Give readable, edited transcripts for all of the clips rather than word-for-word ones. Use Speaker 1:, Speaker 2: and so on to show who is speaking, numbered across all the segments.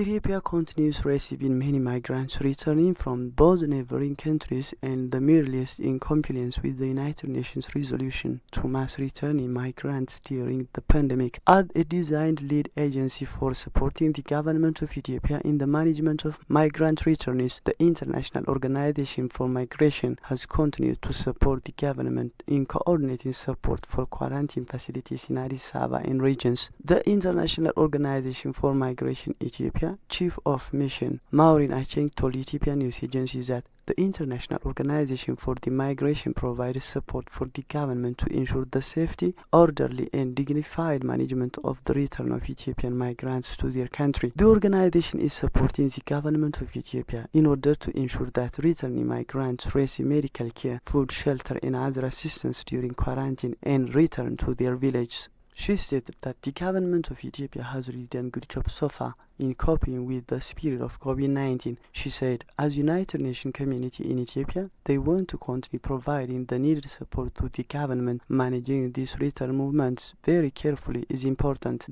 Speaker 1: Ethiopia continues receiving many migrants returning from both neighboring countries and the Middle East in compliance with the United Nations resolution to mass returning migrants during the pandemic. As a designed lead agency for supporting the government of Ethiopia in the management of migrant returnees, the International Organization for Migration has continued to support the government in coordinating support for quarantine facilities in Addis Ababa and regions. The International Organization for Migration Ethiopia Chief of Mission Maureen Acheng told Ethiopian news agency that the International Organization for the Migration provides support for the government to ensure the safety, orderly and dignified management of the return of Ethiopian migrants to their country. The organization is supporting the government of Ethiopia in order to ensure that returning migrants receive medical care, food, shelter and other assistance during quarantine and return to their villages. She stated that the government of Ethiopia has really done a good job so far in coping with the spirit of COVID-19. She said, as United Nations community in Ethiopia, they want to continue providing the needed support to the government. Managing these return movements very carefully is important.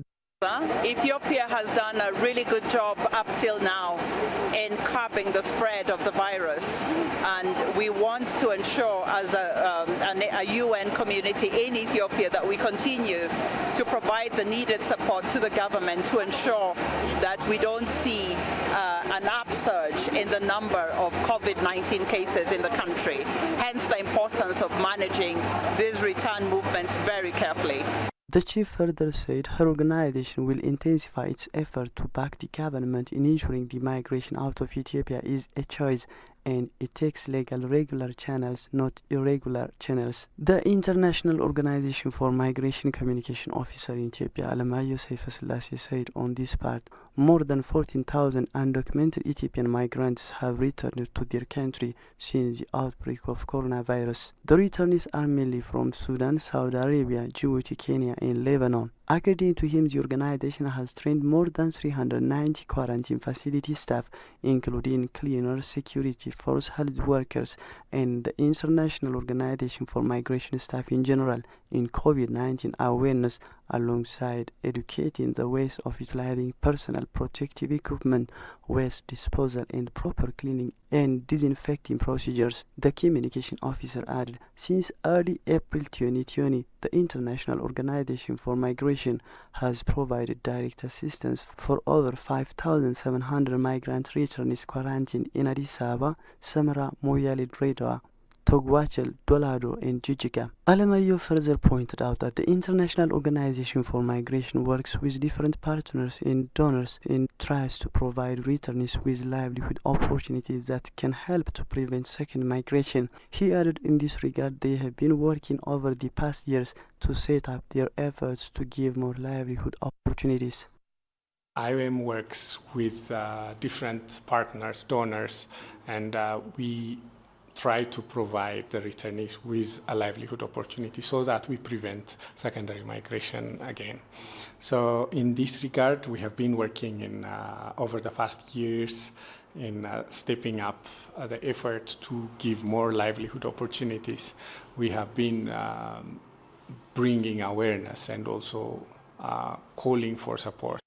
Speaker 2: Ethiopia has done a really good job up till now in curbing the spread of the virus, and we want to ensure as a UN community in Ethiopia that we continue to provide the needed support to the government to ensure that we don't see an upsurge in the number of COVID-19 cases in the country. Hence the importance of managing these return movements very carefully.
Speaker 1: The chief further said her organization will intensify its effort to back the government in ensuring the migration out of Ethiopia is a choice and it takes legal regular channels, not irregular channels. The International Organization for Migration Communication Officer in Ethiopia, Ayeleradio said on this part, more than 14,000 undocumented Ethiopian migrants have returned to their country since the outbreak of coronavirus. The returnees are mainly from Sudan, Saudi Arabia, Djibouti, Kenya and Lebanon. According to him, the organization has trained more than 390 quarantine facility staff, including cleaners, security force, health workers, and the International Organization for Migration staff in general in COVID-19 awareness, alongside educating the ways of utilizing personal protective equipment, waste disposal, and proper cleaning and disinfecting procedures. The communication officer added, since early April 2020, the International Organization for Migration has provided direct assistance for over 5,700 migrant returnees quarantined in Addis Ababa, Samara, Moyale, Dredwa, Togwachel, Dolado, and Jijjiga. Ayeleradio further pointed out that the International Organization for Migration works with different partners and donors and tries to provide returnees with livelihood opportunities that can help to prevent second migration. He added in this regard they have been working over the past years to set up their efforts to give more livelihood opportunities.
Speaker 3: IOM works with different partners, donors, and we try to provide the returnees with a livelihood opportunity so that we prevent secondary migration again. So in this regard, we have been working in over the past years in stepping up the effort to give more livelihood opportunities. We have been bringing awareness and also calling for support.